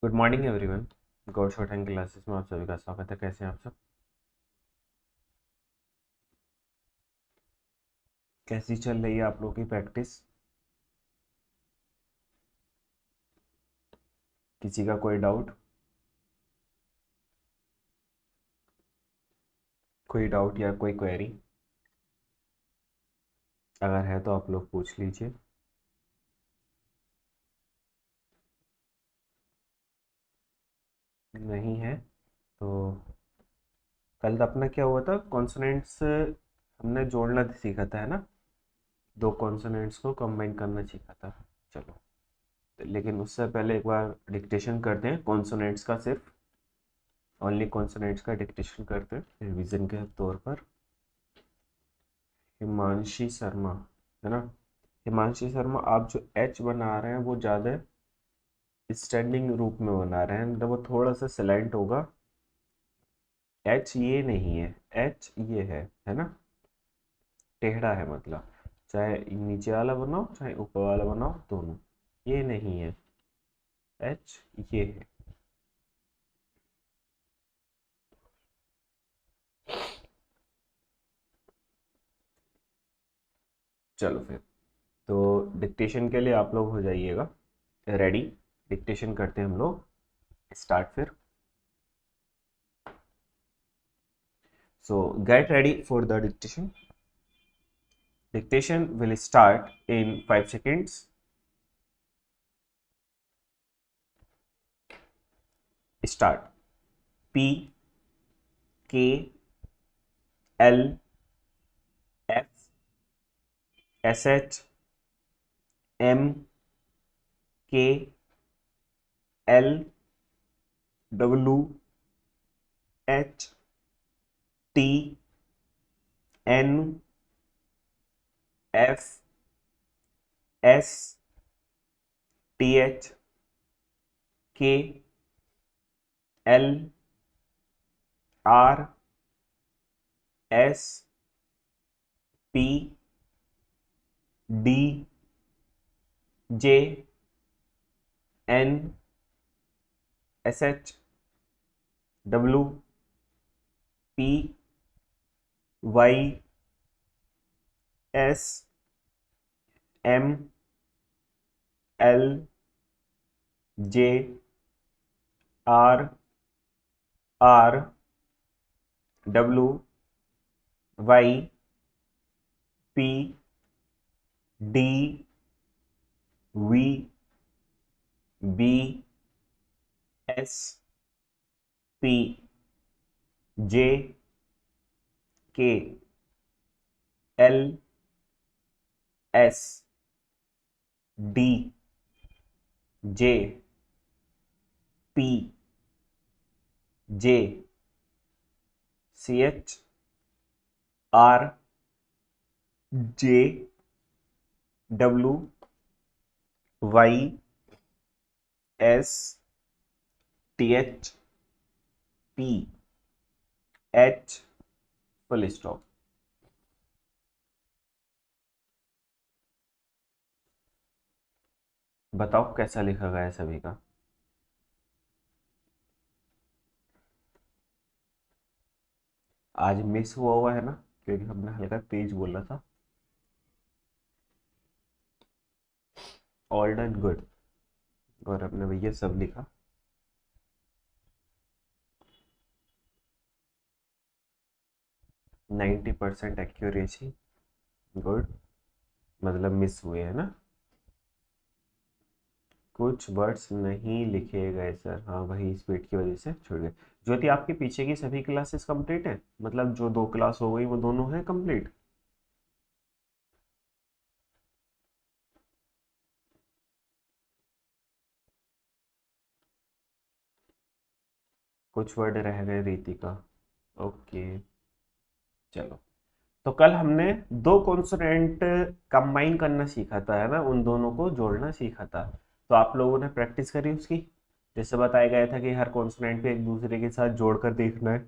Good morning everyone. God short hand classes में आप सभी का स्वागत है। कैसे हैं आप सब? कैसी चल रही है आप लोगों की प्रैक्टिस? किसी का कोई डाउट? कोई डाउट या कोई क्वेरी अगर है तो आप लोग पूछ लीजिए। नहीं है तो कल अपना क्या हुआ था? कॉन्सोनेंट्स हमने जोड़ना सीखा था, है ना? दो कॉन्सोनेंट्स को कंबाइन करना सीखा था। चलो, लेकिन उससे पहले एक बार डिक्टेशन करते हैं कॉन्सोनेंट्स का, सिर्फ ओनली कॉन्सोनेंट्स का डिक्टेशन करते हैं रिवीजन के तौर पर। हिमांशी शर्मा, है ना? हिमांशी शर्मा, आप जो एच बना रहे हैं वो ज़्यादा स्टैंडिंग रूप में बना रहे हैं, मतलब वो थोड़ा सा सिलेंट होगा। एच ये नहीं है, एच ये है ना? टेढ़ा है मतलब, चाहे नीचे वाला बनाओ चाहे ऊपर वाला बनाओ, दोनों। ये नहीं है, एच ये है। चलो फिर, तो डिक्टेशन के लिए आप लोग हो जाइएगा रेडी। डिक्टेशन करते हैं हम लोग, स्टार्ट फिर। सो get ready for the dictation. Dictation will start in 5 seconds. Start. P K L F S H M K L W H T N F S T H K L R S P D J N S H W P Y S M L J R R W Y P D V B S P J K L S D J P J C H R J W Y S T H P H full stop. बताओ कैसा लिखा गया है सभी का? आज miss हुआ है ना, क्योंकि हमने हल्का तेज बोला था। All done, good. और अपने भैया सब लिखा। 90% एक्यूरेसी, गुड। मतलब मिस हुए है ना? कुछ वर्ड्स नहीं लिखे गए सर, हाँ वही स्पीड की वजह से छूट गए। ज्योति, आपके पीछे की सभी क्लासेस कंप्लीट है? मतलब जो 2 क्लास हो गई वो दोनों हैं कंप्लीट? कुछ वर्ड रह गए रीति का। ओके, चलो। तो कल हमने दो कॉन्सोनेंट कंबाइन करना सीखा था, है ना? उन दोनों को जोड़ना सीखा था। तो आप लोगों ने प्रैक्टिस करी उसकी? जैसे बताया गया था कि हर कॉन्सोनेंट को एक दूसरे के साथ जोड़कर देखना है।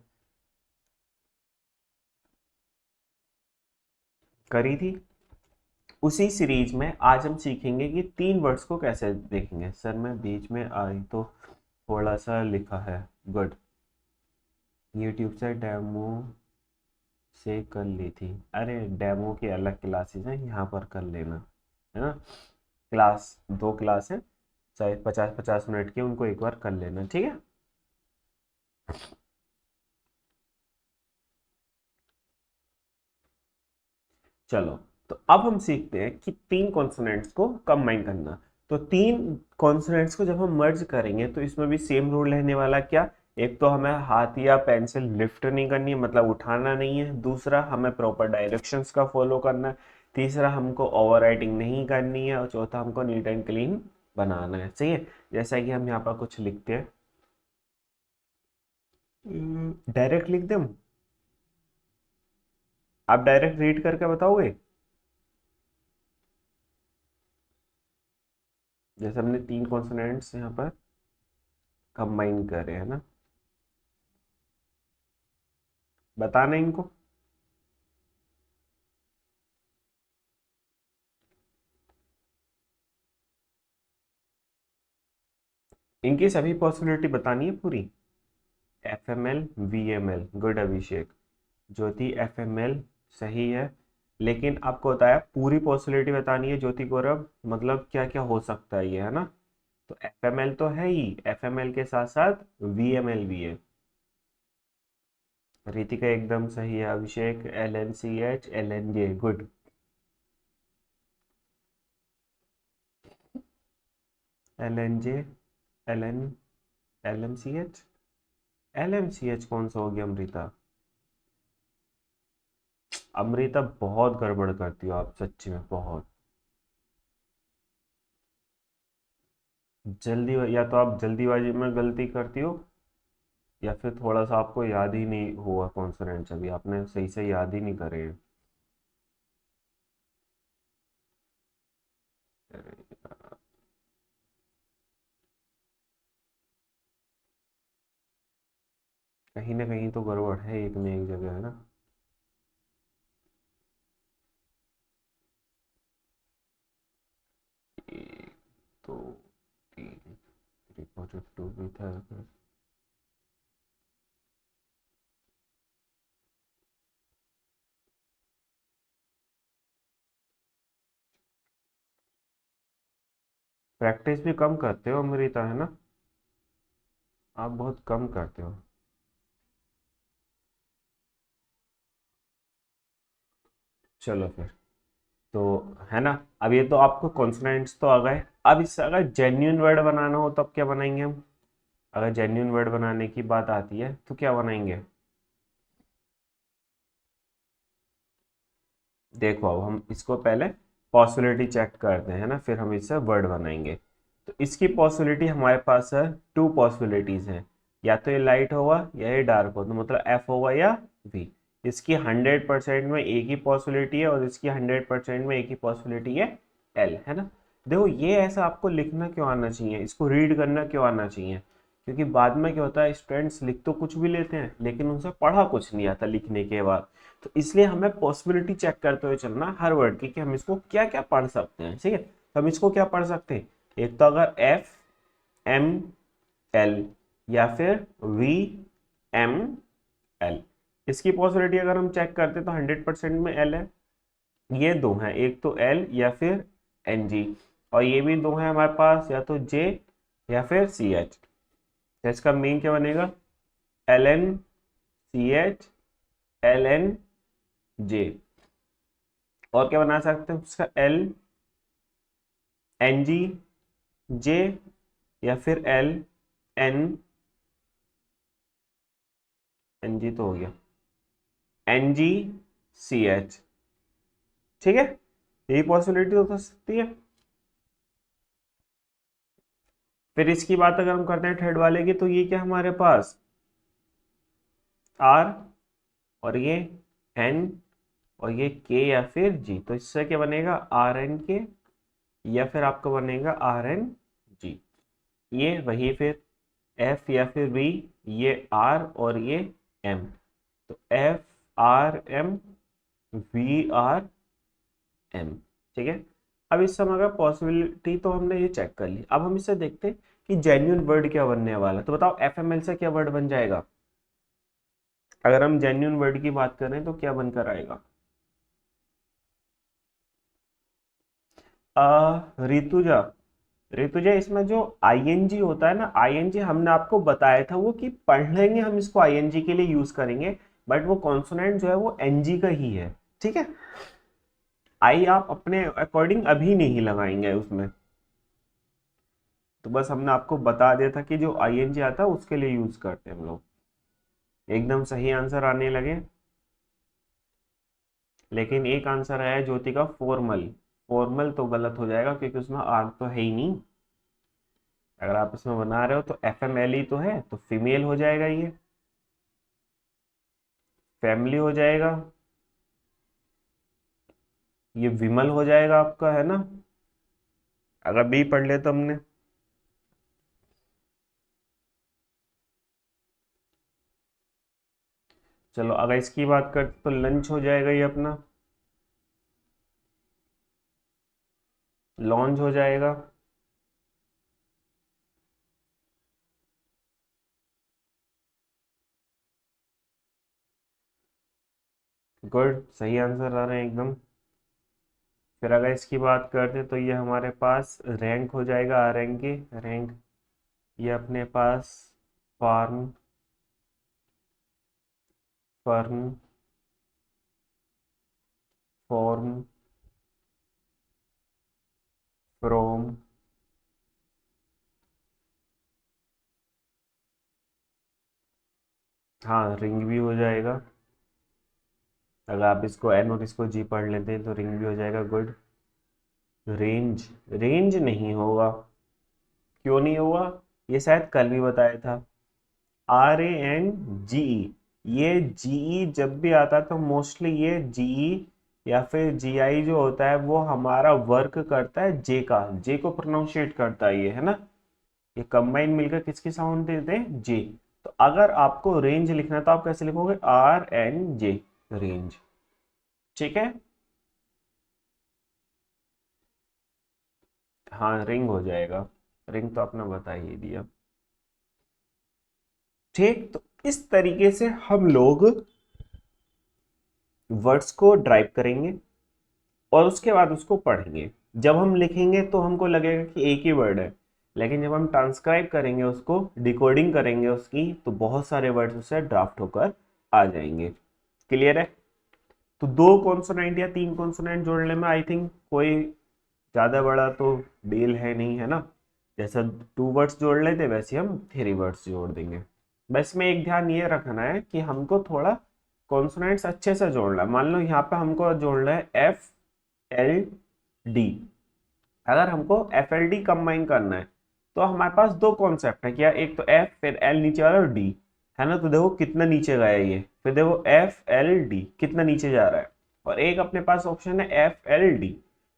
करी थी। उसी सीरीज में आज हम सीखेंगे कि 3 वर्ड्स को कैसे देखेंगे। सर मैं बीच में आई तो थोड़ा सा लिखा है। गुड। यूट्यूब से डेमो से कर ली थी। अरे डेमो की अलग क्लासेस हैं, यहाँ पर कर लेना, है ना। क्लास, दो क्लास है, चाहे 50-50 मिनट की, उनको एक बार कर लेना, ठीक है। चलो, तो अब हम सीखते हैं कि तीन कॉन्सोनेंट्स को कंबाइन करना। तो तीन कॉन्सोनेंट्स को जब हम मर्ज करेंगे तो इसमें भी सेम रूल रहने वाला। क्या? एक तो हमें हाथ या पेंसिल लिफ्ट नहीं करनी है, मतलब उठाना नहीं है। दूसरा, हमें प्रॉपर डायरेक्शंस का फॉलो करना है। तीसरा, हमको ओवरराइटिंग नहीं करनी है। और चौथा, हमको नीट एंड क्लीन बनाना है। सही है। जैसा कि हम यहाँ पर कुछ लिखते हैं, डायरेक्ट लिख दें हम? आप डायरेक्ट रीड करके बताओगे? जैसे हमने तीन कॉन्सोनेंट्स यहाँ पर कंबाइन करे है ना, बताना है इनको। इनकी सभी पॉसिबिलिटी बतानी है पूरी। F M L, V M L, good Abhishek. Jyoti, F M L सही है, लेकिन आपको बताया पूरी पॉसिबिलिटी बतानी है ज्योति गौरव, मतलब क्या क्या हो सकता है ये, है ना। तो एफ एम एल तो है ही, एफ एम एल के साथ साथ वी एम एल भी है। रितिका एकदम सही है। Abhishek, L N C H, L N J, good. L N J, L N, L M C H, L M C H कौन सा हो गया अमृता? अमृता बहुत गड़बड़ करती हो आप, सच्ची में बहुत जल्दी। या तो आप जल्दीबाजी में गलती करती हो, या फिर थोड़ा सा आपको याद ही नहीं हुआ कॉन्सोनेंट्स, अभी आपने सही से याद ही नहीं करे हैं। कहीं ना कहीं तो गड़बड़ है, एक में एक जगह, है ना। एक, दो, तीन, 3.2 भी था। प्रैक्टिस भी कम करते हो अमृता, है ना। आप बहुत कम करते हो। चलो फिर, तो है ना। अब ये तो आपको कॉन्सोनेंट्स तो आ गए। अब इससे अगर जेन्युइन वर्ड बनाना हो तब क्या बनाएंगे हम? अगर जेन्युइन वर्ड बनाने की बात आती है तो क्या बनाएंगे? देखो, अब हम इसको पहले पॉसिबिलिटी चेक करते हैं ना, फिर हम इससे वर्ड बनाएंगे। तो इसकी पॉसिबिलिटी हमारे पास है, टू पॉसिबिलिटीज हैं। या तो ये लाइट होगा या ये डार्क होगा, तो मतलब एफ होगा या वी। इसकी 100% में एक ही पॉसिबिलिटी है, और इसकी 100% में एक ही पॉसिबिलिटी है, एल, है ना। देखो, ये ऐसा आपको लिखना क्यों आना चाहिए, इसको रीड करना क्यों आना चाहिए? क्योंकि बाद में क्या होता है, स्टूडेंट्स लिख तो कुछ भी लेते हैं लेकिन उनसे पढ़ा कुछ नहीं आता लिखने के बाद। तो इसलिए हमें पॉसिबिलिटी चेक करते हुए चलना हर वर्ड की, कि हम इसको क्या क्या पढ़ सकते हैं। ठीक है, तो हम इसको क्या पढ़ सकते हैं? एक तो अगर एफ एम एल, या फिर वी एम एल, इसकी पॉसिबिलिटी अगर हम चेक करते हैं तो 100% में एल है। ये दो हैं, एक तो एल या फिर एन जी, और ये भी दो हैं हमारे पास, या तो जे या फिर सी एच। तो इसका मीन क्या बनेगा? L N C H, L N J. और क्या बना सकते हैं उसका? एल एन जी जे, या फिर एल एन, एन जी तो हो गया, एन जी सी एच। ठीक है, यही पॉसिबिलिटी हो सकती है। फिर इसकी बात अगर हम करते हैं थर्ड वाले की, तो ये क्या हमारे पास? आर, और ये एन, और ये के या फिर जी। तो इससे क्या बनेगा? आर एन के, या फिर आपका बनेगा आर एन जी। ये वही फिर एफ या फिर वी, ये आर और ये एम। तो F R M, V R M. ठीक है। अब इस समय का पॉसिबिलिटी तो हमने ये चेक कर ली। अब हम इससे देखते हैं कि जेन्युइन वर्ड क्या बनने वाला। तो बताओ एफएमएल से क्या वर्ड बन जाएगा, अगर हम जेन्युइन वर्ड की बात करें तो क्या बनकर आएगा। ऋतुजा, ऋतुजा इसमें जो आईएनजी होता है ना, आईएनजी हमने आपको बताया था वो कि पढ़ लेंगे हम इसको आईएनजी के लिए यूज करेंगे, बट वो कॉन्सोनेंट जो है वो एनजी का ही है, ठीक है। आई आप अपने अकॉर्डिंग अभी नहीं लगाएंगे उसमें, तो बस हमने आपको बता दिया था कि जो आईएनजी आता है उसके लिए यूज करते हैं हम लोग। एकदम सही आंसर आने लगे, लेकिन एक आंसर आया ज्योति का फॉर्मल। फॉर्मल तो गलत हो जाएगा क्योंकि उसमें आर तो है ही नहीं। अगर आप इसमें बना रहे हो तो एफ एम एल ही तो है, तो फीमेल हो जाएगा, ये फैमिली हो जाएगा, ये विमल हो जाएगा आपका, है ना, अगर बी पढ़ ले तो हमने। चलो अगर इसकी बात करते तो लंच हो जाएगा ये अपना, लॉन्च हो जाएगा, गुड, सही आंसर आ रहे हैं एकदम। फिर अगर इसकी बात करते तो ये हमारे पास रैंक हो जाएगा, आ रैंक की रैंक, ये अपने पास फार्म, फर्म, फॉर्म, फ्रॉम, हाँ रिंग भी हो जाएगा, अगर आप इसको एन और इसको जी पढ़ लेते हैं तो रिंग भी हो जाएगा, गुड। रेंज, रेंज नहीं होगा, क्यों नहीं होगा, ये शायद कल भी बताया था। आर ए एन जी ई, ये जीई जब भी आता है तो मोस्टली ये जीई या फिर जीआई जो होता है वो हमारा वर्क करता है जे का, जे को प्रोनाउंशिएट करता है ये, है ना, ये कंबाइन मिलकर किसकी साउंड देते हैं, जे। तो अगर आपको रेंज लिखना है तो आप कैसे लिखोगे, आर एन जे, रेंज, ठीक है। हाँ रिंग हो जाएगा, रिंग तो आपने बता ही दिया, ठीक। तो इस तरीके से हम लोग वर्ड्स को ड्राइव करेंगे और उसके बाद उसको पढ़ेंगे। जब हम लिखेंगे तो हमको लगेगा कि एक ही वर्ड है, लेकिन जब हम ट्रांसक्राइब करेंगे उसको, डिकोडिंग करेंगे उसकी, तो बहुत सारे वर्ड्स उससे ड्राफ्ट होकर आ जाएंगे। क्लियर है। तो दो कॉन्सोनेंट या तीन कॉन्सोनेंट जोड़ने में आई थिंक कोई ज़्यादा बड़ा तो डील है नहीं, है ना। जैसा टू वर्ड्स जोड़ लेते वैसे हम थ्री वर्ड्स जोड़ देंगे। बस में एक ध्यान ये रखना है कि हमको थोड़ा कॉन्सोनेंट्स अच्छे से जोड़ना है। मान लो यहाँ पे हमको जोड़ना है एफ एल डी, अगर हमको एफ एल डी कंबाइन करना है तो हमारे पास दो कॉन्सेप्ट है, क्या, एक तो एफ फिर एल नीचे वाला और डी, है ना। तो देखो कितना नीचे गया ये, फिर देखो एफ एल डी कितना नीचे जा रहा है, और एक अपने पास ऑप्शन है एफ एल डी।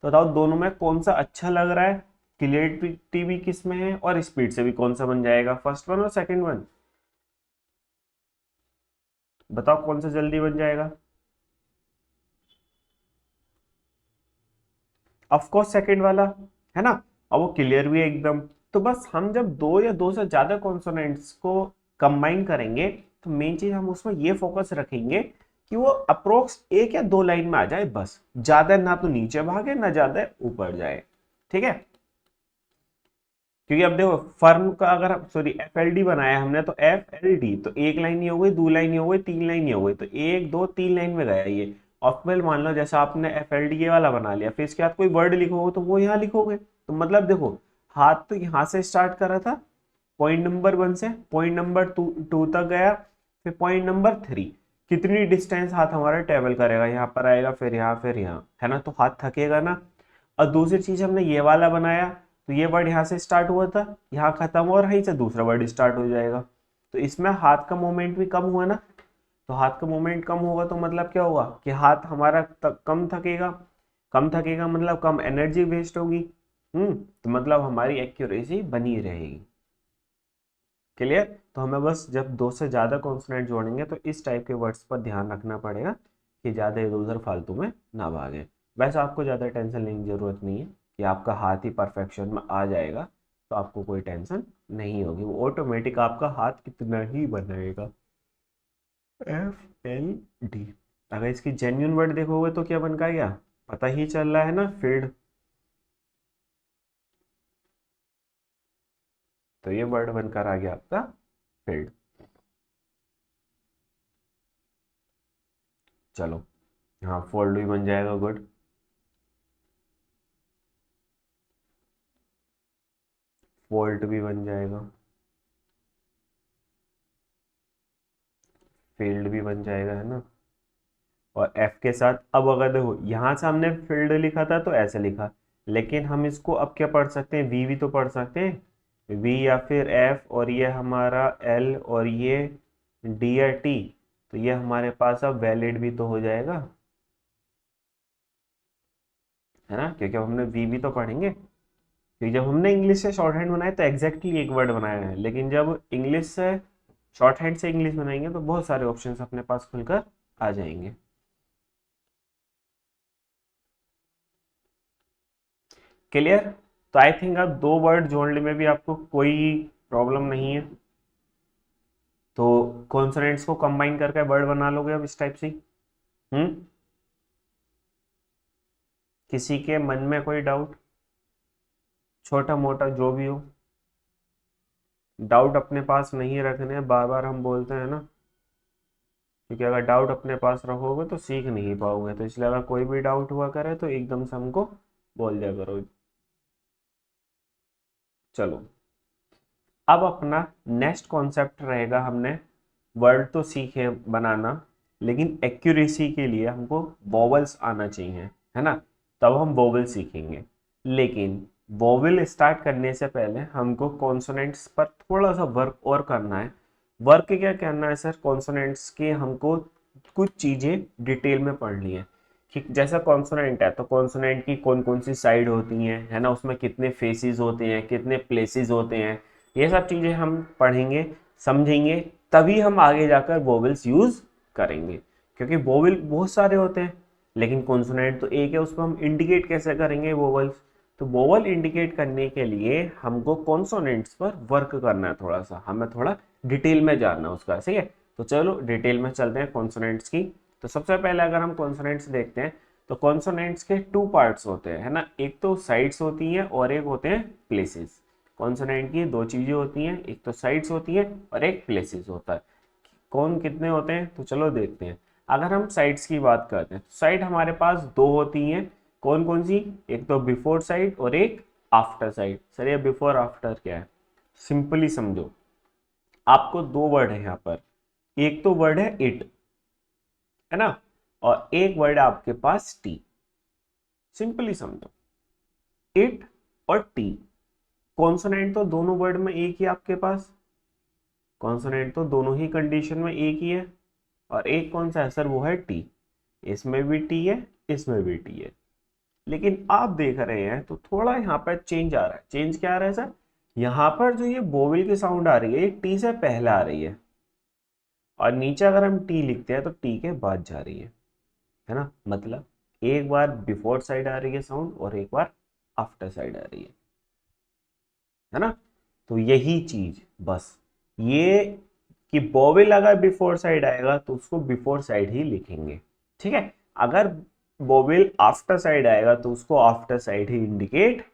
तो बताओ दोनों में कौन सा अच्छा लग रहा है, क्लियरिटी भी किस में है और स्पीड से भी कौन सा बन जाएगा, फर्स्ट वन और सेकंड वन, बताओ कौन सा जल्दी बन जाएगा। ऑफ कोर्स सेकंड वाला, है ना, और वो क्लियर भी है एकदम। तो बस हम जब दो या दो से ज्यादा कॉन्सोनेंट्स को कंबाइन करेंगे तो मेन चीज हम उसमें ये फोकस रखेंगे कि वो अप्रोक्स एक या दो लाइन में आ जाए, बस ज्यादा ना तो नीचे भागे ना ज्यादा ऊपर जाए, ठीक है। क्योंकि अब देखो फर्म का अगर सॉरी एफ एल डी बनाया हमने तो एफ एल डी, तो एक लाइन ही हो गई, दो लाइन ही हो गई, तीन लाइन ही हो गई, तो एक दो तीन लाइन में गया ये। और फिर मान लो जैसा आपने एफ एल डी ये वाला बना लिया, फिर इसके बाद कोई वर्ड लिखोगे तो वो यहाँ लिखोगे, तो मतलब देखो हाथ तो यहाँ से स्टार्ट करा था पॉइंट नंबर वन से, पॉइंट नंबर टू तक गया, फिर पॉइंट नंबर थ्री, कितनी डिस्टेंस हाथ हमारा ट्रेवल करेगा, यहाँ पर आएगा फिर यहाँ, है ना, तो हाथ थकेगा ना। और दूसरी चीज हमने ये वाला बनाया, तो ये वर्ड यहाँ से स्टार्ट हुआ था, यहाँ खत्म हुआ और यहीं से दूसरा वर्ड स्टार्ट हो जाएगा, तो इसमें हाथ का मूवमेंट भी कम हुआ ना। तो हाथ का मूवमेंट कम होगा तो मतलब क्या होगा कि हाथ हमारा कम थकेगा, कम थकेगा मतलब कम एनर्जी वेस्ट होगी, तो मतलब हमारी एक्यूरेसी बनी रहेगी। क्लियर। तो हमें बस जब दो से ज्यादा कॉन्सोनेंट जोड़ेंगे तो इस टाइप के वर्ड्स पर ध्यान रखना पड़ेगा कि ज्यादा इधर उधर फालतू में ना भागे। वैसे आपको ज्यादा टेंशन लेने की जरूरत नहीं है कि आपका हाथ ही परफेक्शन में आ जाएगा, तो आपको कोई टेंशन नहीं होगी, वो ऑटोमेटिक आपका हाथ कितना ही बनाएगा। FLD। अगर इसकी जेन्युइन वर्ड देखोगे तो क्या बन गया, पता ही चल रहा है ना, फील्ड। तो ये वर्ड बनकर आ गया आपका फील्ड। चलो, हाँ फोल्ड भी बन जाएगा, गुड। फोल्ट भी बन जाएगा, फील्ड भी बन जाएगा, है ना। और एफ के साथ अब अगर देखो यहाँ से हमने फील्ड लिखा था तो ऐसे लिखा, लेकिन हम इसको अब क्या पढ़ सकते हैं, वी भी तो पढ़ सकते हैं, वी या फिर एफ, और ये हमारा एल, और ये डी या टी। तो ये हमारे पास अब वैलिड भी तो हो जाएगा, है ना, क्योंकि अब हमने वी भी तो पढ़ेंगे। क्योंकि जब हमने इंग्लिश से शॉर्ट हैंड बनाया तो एग्जैक्टली एक वर्ड बनाया है, लेकिन जब इंग्लिश से शॉर्ट हैंड से इंग्लिश बनाएंगे तो बहुत सारे ऑप्शंस अपने पास खुलकर आ जाएंगे। क्लियर। तो आई थिंक अब दो वर्ड जोड़ने में भी आपको कोई प्रॉब्लम नहीं है, तो कॉन्सोनेंट्स को कंबाइन करके वर्ड बना लोगे अब इस टाइप से। हम्म। किसी के मन में कोई डाउट, छोटा मोटा जो भी हो, डाउट अपने पास नहीं रखने हैं, बार बार हम बोलते हैं ना, क्योंकि अगर डाउट अपने पास रखोगे तो सीख नहीं पाओगे, तो इसलिए अगर कोई भी डाउट हुआ करे तो एकदम से हमको बोल दिया करो। चलो, अब अपना नेक्स्ट कॉन्सेप्ट रहेगा, हमने वर्ड तो सीखे बनाना, लेकिन एक्यूरेसी के लिए हमको वोवेल्स आना चाहिए, है ना, तब हम वोवेल सीखेंगे। लेकिन वोवेल स्टार्ट करने से पहले हमको कॉन्सोनेंट्स पर थोड़ा सा वर्क और करना है। वर्क क्या करना है सर, कॉन्सोनेंट्स के हमको कुछ चीज़ें डिटेल में पढ़नी है कि जैसा कॉन्सोनेंट है तो कॉन्सोनेंट की कौन कौन सी साइड होती हैं, है ना, उसमें कितने फेसेस होते हैं, कितने प्लेसेस होते हैं, ये सब चीज़ें हम पढ़ेंगे, समझेंगे, तभी हम आगे जाकर वोवेल्स यूज़ करेंगे। क्योंकि वोवेल बहुत सारे होते हैं, लेकिन कॉन्सोनेंट तो एक है, उसको हम इंडिकेट कैसे करेंगे वोवेल्स। तो वोवेल इंडिकेट करने के लिए हमको कॉन्सोनेंट्स पर वर्क करना है, थोड़ा सा हमें थोड़ा डिटेल में जानना है उसका, ठीक है। तो चलो डिटेल में चलते हैं कॉन्सोनेंट्स की। तो सबसे पहले अगर हम कॉन्सोनेंट्स देखते हैं तो कॉन्सोनेंट्स के टू पार्ट्स होते हैं, है ना, एक तो साइड्स होती हैं और एक होते हैं प्लेसेस। कॉन्सोनेंट की दो चीजें होती हैं, एक तो साइड्स होती हैं और एक प्लेसेस होता है। कौन कितने होते हैं तो चलो देखते हैं। अगर हम साइड्स की बात करते हैं तो साइड हमारे पास दो होती हैं, कौन कौन सी, एक तो बिफोर साइड और एक आफ्टर साइड। सर ये बिफोर आफ्टर क्या है, सिंपली समझो, आपको दो वर्ड है यहाँ पर, एक तो वर्ड है इट, है ना, और एक वर्ड है आपके पास टी। सिंपली समझो, इट और टी, कॉन्सोनेंट तो दोनों वर्ड में एक ही आपके पास, कॉन्सोनेंट तो दोनों ही कंडीशन में एक ही है, और एक कौन सा है सर, वो है टी। इसमें भी टी है, इसमें भी टी है। लेकिन आप देख रहे हैं तो थोड़ा यहाँ पर चेंज आ रहा है। चेंज क्या आ रहा है सर, यहाँ पर जो ये बोविल की साउंड आ रही है ये टी से पहले आ रही है, और नीचे अगर हम टी लिखते हैं तो टी के बाद जा रही है ना, मतलब एक बार बिफोर साइड आ रही है साउंड और एक बार आफ्टर साइड आ रही है ना। तो यही चीज बस, ये कि बॉवेल अगर बिफोर साइड आएगा तो उसको बिफोर साइड ही लिखेंगे, ठीक है। अगर बॉवेल आफ्टर साइड आएगा तो उसको आफ्टर साइड ही इंडिकेट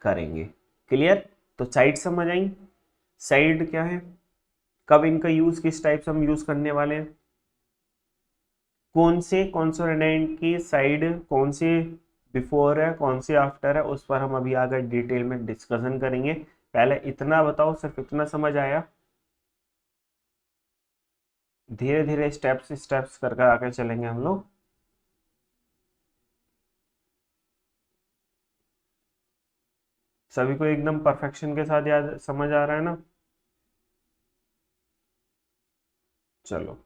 करेंगे। क्लियर। तो साइड समझ आई, साइड क्या है, कब इनका यूज किस टाइप से हम यूज करने वाले हैं, कौन से कॉन्सोनेंट की साइड कौन से बिफोर है कौन से आफ्टर है, उस पर हम अभी आगे डिटेल में डिस्कशन करेंगे। पहले इतना बताओ, सिर्फ इतना समझ आया, धीरे धीरे स्टेप्स स्टेप्स करके आगे चलेंगे हम लोग। सभी को एकदम परफेक्शन के साथ याद समझ आ रहा है ना। चलो,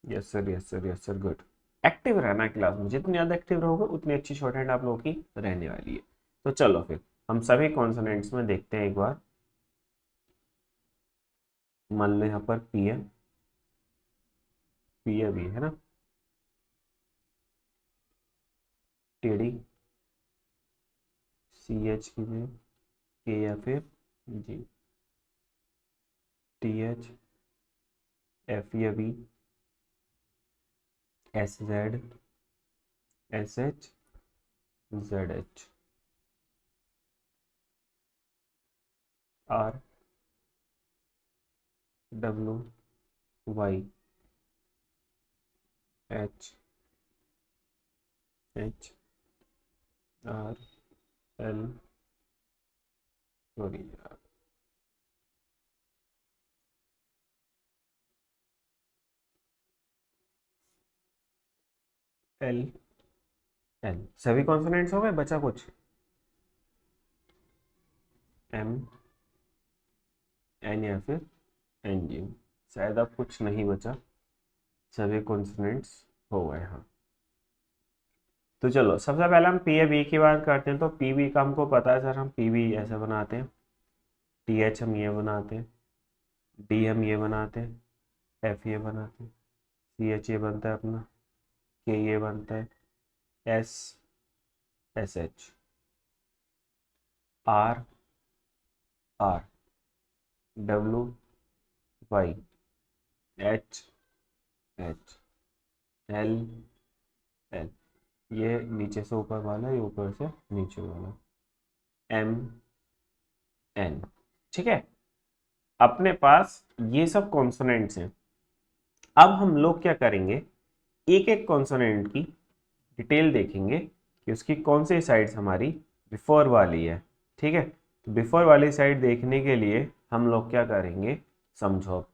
yes sir, yes sir, yes sir, good. Active रहना है क्लास में, जितनी ज़्यादा एक्टिव रहोगे उतनी अच्छी शॉर्ट हैंड आप लोगों की रहने वाली है। तो चलो फिर हम सभी कॉन्सोनेंट्स में देखते हैं एक बार। मान लो यहाँ पर पी है भी, है ना, टी डी, सी एच की जगह के या फिर जी, टी एच, एफ या B, S Z, S H, Z H, R, W, Y, H, H, R, L, sorry L, L, सभी कॉन्सोनेंट्स हो गए, बचा कुछ? एम, एन या फिर एन जी। शायद अब कुछ नहीं बचा, सभी कॉन्सोनेंट्स हो गए। हाँ, तो चलो सबसे पहले हम पी ए बी की बात करते हैं। तो पी बी का हमको पता है सर, हम पी बी ऐसे बनाते हैं, टी एच हम ये बनाते हैं, डी हम ये बनाते हैं, एफ ये बनाते हैं, सी एच ये बनता है अपना, के ये बनता है, S, S H, R, R, W, Y, H, H, L, L, ये नीचे से ऊपर वाला, ये ऊपर से नीचे वाला, एम, एन। ठीक है, अपने पास ये सब कॉन्सोनेंट्स हैं। अब हम लोग क्या करेंगे, एक एक कॉन्सोनेंट की डिटेल देखेंगे कि उसकी कौन सी साइड्स हमारी बिफोर वाली है। ठीक है, तो बिफोर वाली साइड देखने के लिए हम लोग क्या करेंगे, समझो।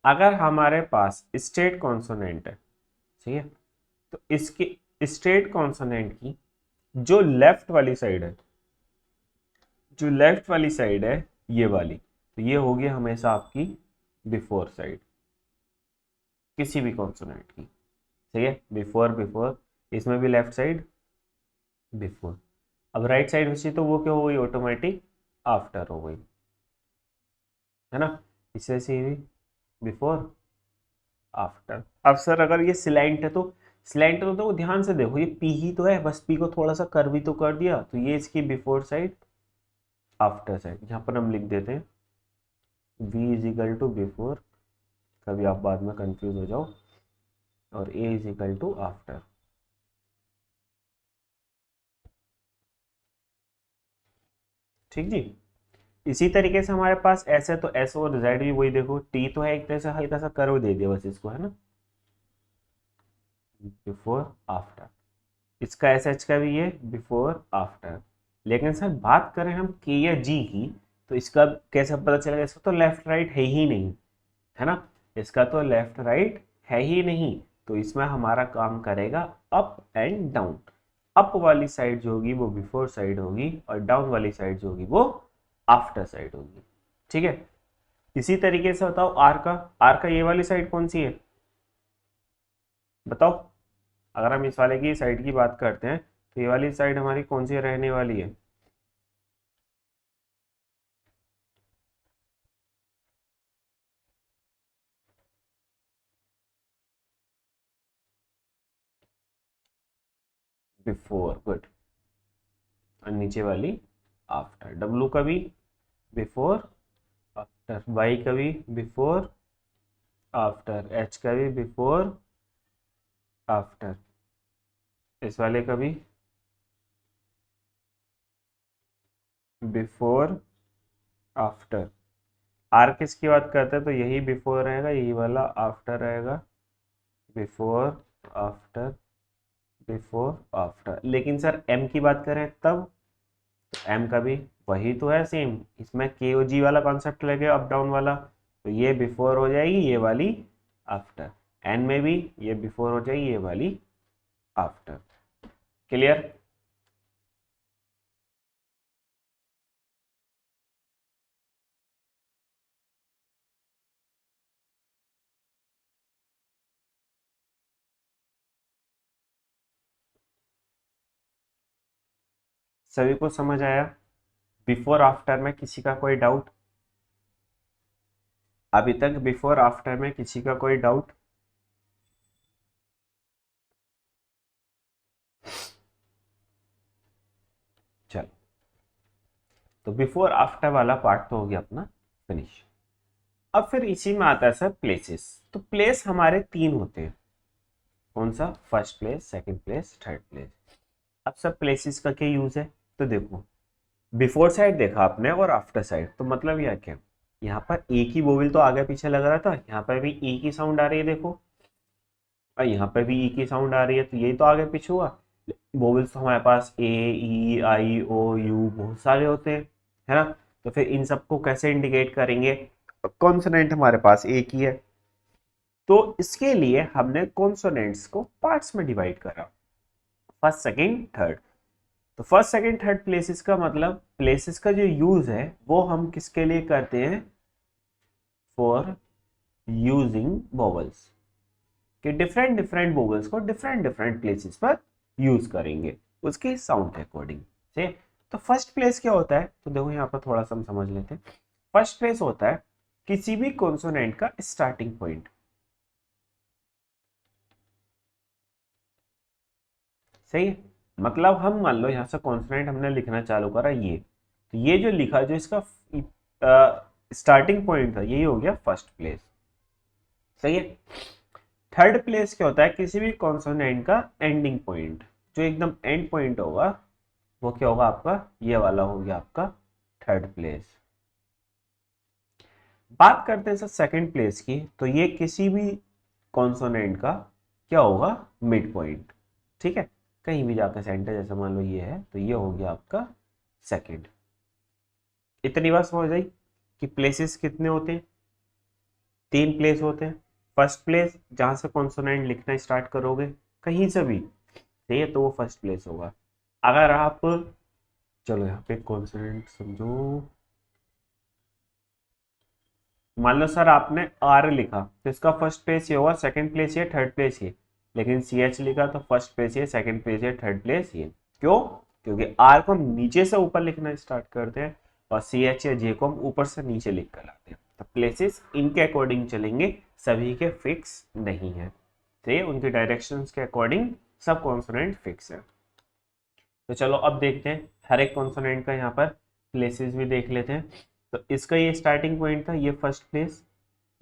अगर हमारे पास स्टेट कॉन्सोनेंट है, ठीक है, तो इसके स्टेट कॉन्सोनेंट की जो लेफ्ट वाली साइड है, जो लेफ्ट वाली साइड है ये वाली, तो ये होगी हमेशा आपकी बिफोर साइड किसी भी कॉन्सोनेंट की। ठीक है, बिफोर बिफोर, इसमें भी लेफ्ट साइड बिफोर। अब राइट साइड बची तो वो क्या हो गई, ऑटोमेटिक आफ्टर हो गई, है ना। इससे से भी बिफोर आफ्टर। अब सर अगर ये सिलेंट है तो, सिलेंट तो ध्यान से देखो, ये पी ही तो है, बस पी को थोड़ा सा कर्व भी तो कर दिया, तो ये इसकी बिफोर साइड आफ्टर साइड। यहाँ पर हम लिख देते हैं v is equal to before, कभी आप बाद में कंफ्यूज हो जाओ, और a is equal to after. ठीक जी। इसी तरीके से हमारे पास s है, तो s और z भी वही, देखो t तो है, एक तरह से हल्का सा कर्व दे दिया बस इसको, है ना, बिफोर आफ्टर। इसका एस एच का भी ये बिफोर आफ्टर। लेकिन सर बात करें हम के या जी की, तो इसका कैसे पता चलेगा, इसका तो लेफ्ट राइट है ही नहीं, है ना, इसका तो लेफ्ट राइट है ही नहीं, तो इसमें हमारा काम करेगा अप एंड डाउन। अप वाली साइड जो होगी वो बिफोर साइड होगी, और डाउन वाली साइड जो होगी वो आफ्टर साइड होगी। ठीक है, इसी तरीके से बताओ आर का, आर का ये वाली साइड कौन सी है, बताओ। अगर हम इस वाले की साइड की बात करते हैं, तो ये वाली साइड हमारी कौन सी रहने वाली है, बिफोर, गुड। और नीचे वाली आफ्टर। डब्लू का भी बिफोर आफ्टर, वाई का भी बिफोर आफ्टर, एच का भी बिफोर आफ्टर, इस वाले का भी बिफोर आफ्टर। आर किसकी बात करते हैं, तो यही बिफोर रहेगा, यही वाला आफ्टर रहेगा, बिफोर आफ्टर, बिफोर आफ्टर। लेकिन सर एम की बात करें तब, एम का भी वही तो है सेम, इसमें के ओ जी वाला कॉन्सेप्ट लगे अप डाउन वाला, तो ये बिफोर हो जाएगी, ये वाली आफ्टर। एन में भी ये बिफोर हो जाएगी, ये वाली आफ्टर। क्लियर। सभी को समझ आया, बिफोर आफ्टर में किसी का कोई डाउट, अभी तक बिफोर आफ्टर में किसी का कोई डाउट? तो बिफोर आफ्टर वाला पार्ट तो हो गया अपना फिनिश। अब फिर इसी में आता है सर प्लेसेस। तो प्लेस हमारे 3 होते हैं। कौन सा? First place, second place, third place. अब सब प्लेसेस का क्या यूज है? तो देखो, बिफोर साइड देखा आपने और आफ्टर साइड, तो मतलब यह क्या, यहाँ पर एक ही वोवेल तो आगे पीछे लग रहा था, यहाँ पर भी ई की साउंड आ रही है देखो, और यहाँ पर भी ई की साउंड आ रही है, तो यही तो आगे पीछे हुआ। वोवेल्स तो हमारे पास ए, ई, आई, ओ, यू बहुत सारे होते हैं, है ना। तो फिर इन सबको कैसे इंडिकेट करेंगे? कॉन्सोनेंट हमारे पास एक ही है, तो इसके लिए हमने कॉन्सोनेंट्स को पार्ट्स में डिवाइड करा, फर्स्ट, सेकंड, थर्ड। तो फर्स्ट, सेकंड, थर्ड प्लेसेस का मतलब, प्लेसेस का जो यूज है वो हम किसके लिए करते हैं? फॉर यूजिंग वोवेल्स, कि डिफरेंट डिफरेंट वोवेल्स को डिफरेंट डिफरेंट प्लेसेस पर यूज करेंगे उसके साउंड के अकॉर्डिंग से। तो फर्स्ट प्लेस क्या होता है? तो देखो यहाँ पर थोड़ा सा हम समझ लेते हैं। फर्स्ट प्लेस होता है किसी भी कॉन्सोनेंट का स्टार्टिंग पॉइंट। सही है। मतलब हम मान लो यहाँ से कॉन्सोनेंट हमने लिखना चालू करा ये, तो ये जो लिखा, जो इसका स्टार्टिंग पॉइंट था, यही हो गया फर्स्ट प्लेस। सही है। थर्ड प्लेस क्या होता है? किसी भी कॉन्सोनेंट का एंडिंग पॉइंट, जो एकदम एंड पॉइंट होगा वो क्या होगा आपका? ये वाला हो गया आपका थर्ड प्लेस। बात करते हैं सर सेकंड प्लेस की, तो ये किसी भी कॉन्सोनेंट का क्या होगा? Mid point. ठीक है, कहीं भी जाकर सेंटर, जैसे मान लो ये है, तो ये हो गया आपका सेकंड। इतनी बात समझ आई कि प्लेसेस कितने होते हैं? 3 प्लेस होते हैं। फर्स्ट प्लेस जहां से कॉन्सोनेंट लिखना स्टार्ट करोगे, कहीं से भी, सही है, तो वो फर्स्ट प्लेस होगा। अगर आप, चलो यहाँ पे कॉन्सोनेंट समझो, मान लो सर आपने आर लिखा, तो इसका फर्स्ट प्लेस ये होगा, सेकंड प्लेस ये, थर्ड प्लेस ये। लेकिन सी एच लिखा तो फर्स्ट प्लेस ये, सेकंड प्लेस ये, थर्ड प्लेस ये। क्यों? क्योंकि आर को हम नीचे से ऊपर लिखना स्टार्ट करते हैं, और सी एच या जे को हम ऊपर से नीचे लिख कर लाते हैं। तो प्लेसेस इनके अकॉर्डिंग चलेंगे, सभी के फिक्स नहीं है। तो ये उनके डायरेक्शंस के अकॉर्डिंग सब कॉन्सोनेंट फिक्स है। तो चलो अब देखते हैं हर एक कॉन्सोनेंट का यहाँ पर प्लेसेस भी देख लेते हैं। तो इसका ये स्टार्टिंग पॉइंट था, ये फर्स्ट प्लेस,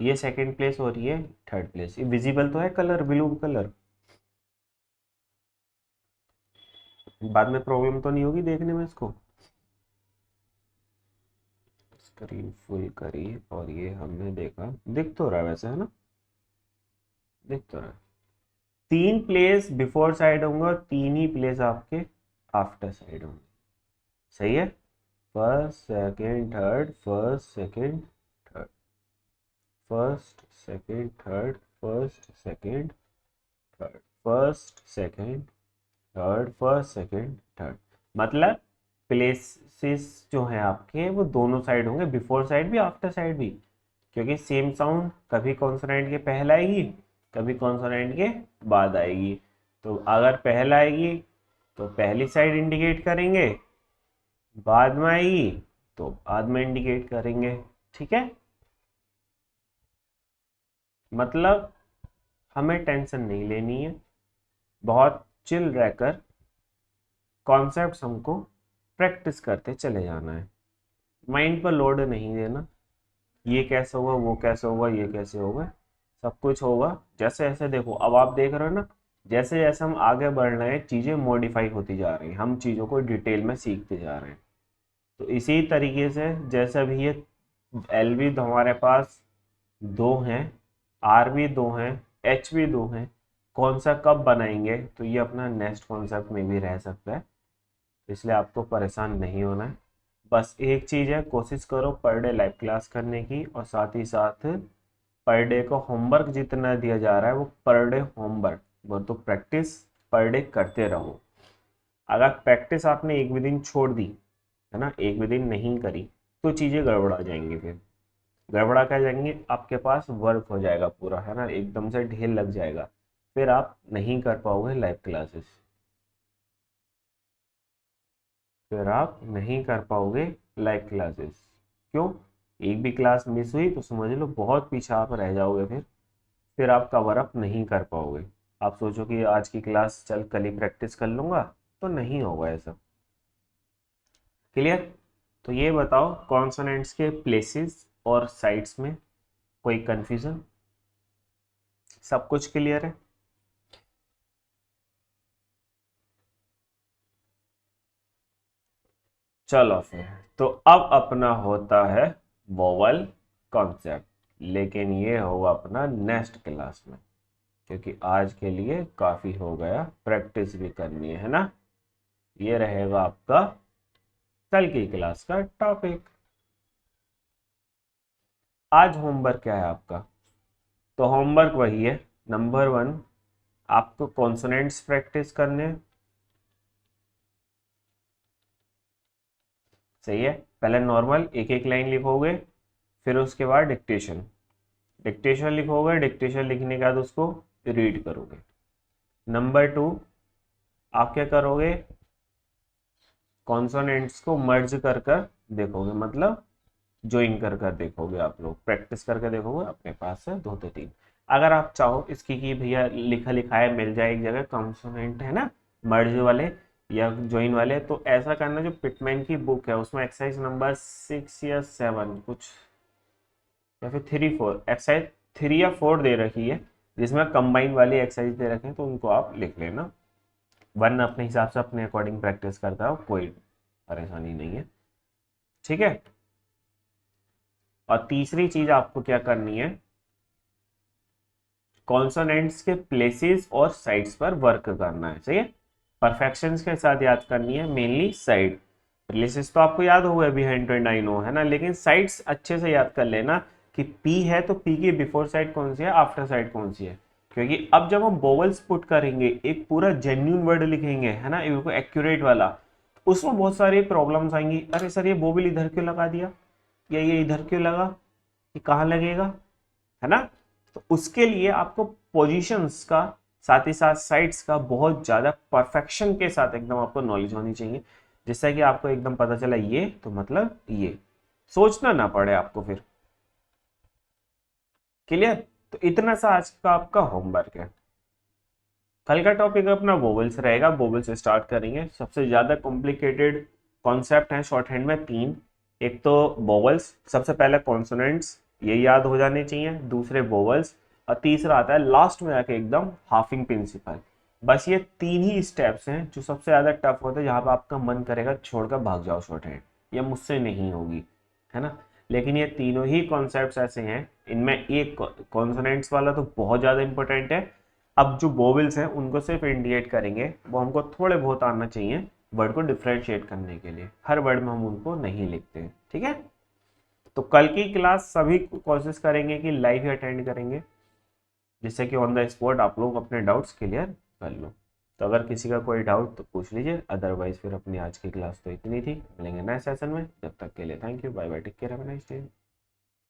ये सेकंड प्लेस और ये थर्ड प्लेस। ये विजिबल तो है कलर, ब्लू कलर, बाद में प्रॉब्लम तो नहीं होगी देखने में इसको। स्क्रीन फुल करी और ये हमने देखा, दिख तो रहा है वैसे, है ना, दिख तो रहा है। 3 प्लेस बिफोर साइड होंगे और 3 ही प्लेस आपके आफ्टर साइड होंगे। सही है। First, second, third, first, second, third, first, second, third, first, second, third, first, second, third, first, second, third. मतलब प्लेसेस जो है आपके वो दोनों साइड होंगे, बिफोर साइड भी आफ्टर साइड भी, क्योंकि सेम साउंड कभी कॉन्सोनेंट के पहले आएगी, कभी कॉन्सोनेंट के बाद आएगी। तो अगर पहले आएगी तो पहली साइड इंडिकेट करेंगे, बाद में आएगी तो बाद में इंडिकेट करेंगे। ठीक है, मतलब हमें टेंशन नहीं लेनी है, बहुत चिल रहकर कॉन्सेप्ट्स हमको प्रैक्टिस करते चले जाना है, माइंड पर लोड नहीं देना, ये कैसे होगा, वो कैसे होगा, ये कैसे होगा, सब कुछ होगा जैसे जैसे। देखो अब आप देख रहे हो ना, जैसे जैसे हम आगे बढ़ रहे हैं चीज़ें मॉडिफाई होती जा रही हैं, हम चीज़ों को डिटेल में सीखते जा रहे हैं। तो इसी तरीके से जैसे भी ये एल भी हमारे पास 2 हैं, आर भी 2 हैं, एच भी 2 हैं, कौन सा कब बनाएंगे तो ये अपना नेक्स्ट कॉन्सेप्ट में भी रह सकता है, इसलिए आपको परेशान नहीं होना है। बस एक चीज़ है, कोशिश करो पर डे लाइव क्लास करने की, और साथ ही साथ पर डे को होमवर्क जितना दिया जा रहा है वो पर डे होमवर्क, वो तो प्रैक्टिस पर डे करते रहो। अगर प्रैक्टिस आपने एक भी दिन छोड़ दी, है ना, एक भी दिन नहीं करी, तो चीज़ें गड़बड़ा जाएंगी। फिर गड़बड़ा क्या जाएंगी, आपके पास वर्क हो जाएगा पूरा, है ना, एकदम से ढेर लग जाएगा, फिर आप नहीं कर पाओगे लाइव क्लासेस, फिर आप नहीं कर पाओगे लाइव क्लासेस। क्यों? एक भी क्लास मिस हुई तो समझ लो बहुत पीछे आप रह जाओगे, फिर आप कवर अप नहीं कर पाओगे। आप सोचो कि आज की क्लास चल कल ही प्रैक्टिस कर लूंगा, तो नहीं होगा ऐसा। क्लियर? तो ये बताओ कॉन्सोनेंट्स के प्लेसेस और साइड्स में कोई कंफ्यूजन? सब कुछ क्लियर है? चलो फिर, तो अब अपना होता है वोवल कॉन्सेप्ट, लेकिन ये होगा अपना नेक्स्ट क्लास में, क्योंकि आज के लिए काफ़ी हो गया, प्रैक्टिस भी करनी है ना। ये रहेगा आपका कल की क्लास का टॉपिक। आज होमवर्क क्या है आपका? तो होमवर्क वही है, नंबर 1 आपको कॉन्सोनेंट्स प्रैक्टिस करने हैं। सही है, पहले नॉर्मल एक एक लाइन लिखोगे, फिर उसके बाद डिक्टेशन, डिक्टेशन लिखोगे, डिक्टेशन लिखने के बाद उसको रीड करोगे। नंबर 2 आप क्या करोगे, कॉन्सोनेंट्स को मर्ज कर कर देखोगे, मतलब ज्वाइन कर कर देखोगे, आप लोग प्रैक्टिस करके देखोगे अपने पास से 2 से 3। अगर आप चाहो इसकी कि भैया लिखा लिखाया मिल जाए एक जगह, कॉन्सोनेंट है ना मर्ज वाले या ज्वाइन वाले, तो ऐसा करना, जो पिटमैन की बुक है उसमें एक्सरसाइज नंबर 6 या 7 कुछ, या फिर 3 4 एक्सरसाइज 3 या 4 दे रखी है, जिसमें कंबाइन वाली एक्सरसाइज दे रखे हैं, तो उनको आप लिख लेना। वरना अपने हिसाब से अपने अकॉर्डिंग प्रैक्टिस करता हो, कोई परेशानी नहीं है, ठीक है। और तीसरी चीज आपको क्या करनी है, कॉन्सोनेंट्स के प्लेसेस और साइड्स पर वर्क करना है, सही है। परफेक्शंस के साथ याद करनी है, मेनली साइड। प्लेसेस तो आपको याद हो गए, बिहाइंड ट्वेंट आई नो, है ना, लेकिन साइड्स अच्छे से याद कर लेना कि पी है तो पी की बिफोर साइड कौन सी है, आफ्टर साइड कौन सी है। क्योंकि अब जब हम वोवल्स पुट करेंगे, एक पूरा जेन्यून वर्ड लिखेंगे, है ना, बिल्कुल एक्यूरेट वाला, तो उसमें बहुत सारी प्रॉब्लम्स आएंगी। अरे सर ये वोवल इधर क्यों लगा दिया, या ये इधर क्यों लगा, ये कहाँ लगेगा, है ना। तो उसके लिए आपको पोजीशंस का, साथ ही साथ साइड्स का बहुत ज्यादा परफेक्शन के साथ एकदम आपको नॉलेज होनी चाहिए, जिससे कि आपको एकदम पता चला ये तो मतलब ये, सोचना ना पड़े आपको फिर। क्लियर? तो इतना सा आज का आपका होमवर्क है। कल का टॉपिक अपना वोवेल्स रहेगा, वोवेल्स स्टार्ट करेंगे। सबसे ज्यादा कॉम्प्लिकेटेड कॉन्सेप्ट है शॉर्ट हैंड में 3। एक तो वोवेल्स, सबसे पहले कॉन्सोनेंट्स, ये याद हो जाने चाहिए, दूसरे वोवेल्स, और तीसरा आता है लास्ट में आके एकदम हाफिंग प्रिंसिपल। बस ये 3 ही स्टेप्स हैं जो सबसे ज्यादा टफ होते हैं, जहां पर आपका मन करेगा छोड़कर भाग जाओ शॉर्ट हैंड, ये मुझसे नहीं होगी, है ना। लेकिन ये तीनों ही कॉन्सेप्ट्स ऐसे हैं, इनमें एक कॉन्सोनेंट्स वाला तो बहुत ज़्यादा इंपॉर्टेंट है। अब जो वोवेल्स हैं उनको सिर्फ इंडिकेट करेंगे, वो हमको थोड़े बहुत आना चाहिए वर्ड को डिफ्रेंशिएट करने के लिए, हर वर्ड में हम उनको नहीं लिखते हैं, ठीक है। तो कल की क्लास सभी कोशिश करेंगे कि लाइव ही अटेंड करेंगे, जिससे कि ऑन द स्पॉट आप लोग अपने डाउट्स क्लियर कर लो। तो अगर किसी का कोई डाउट तो पूछ लीजिए, अदरवाइज फिर अपनी आज की क्लास तो इतनी थी। मिलेंगे नए सेशन में, जब तक के लिए thank you, bye bye, take care, have a nice day.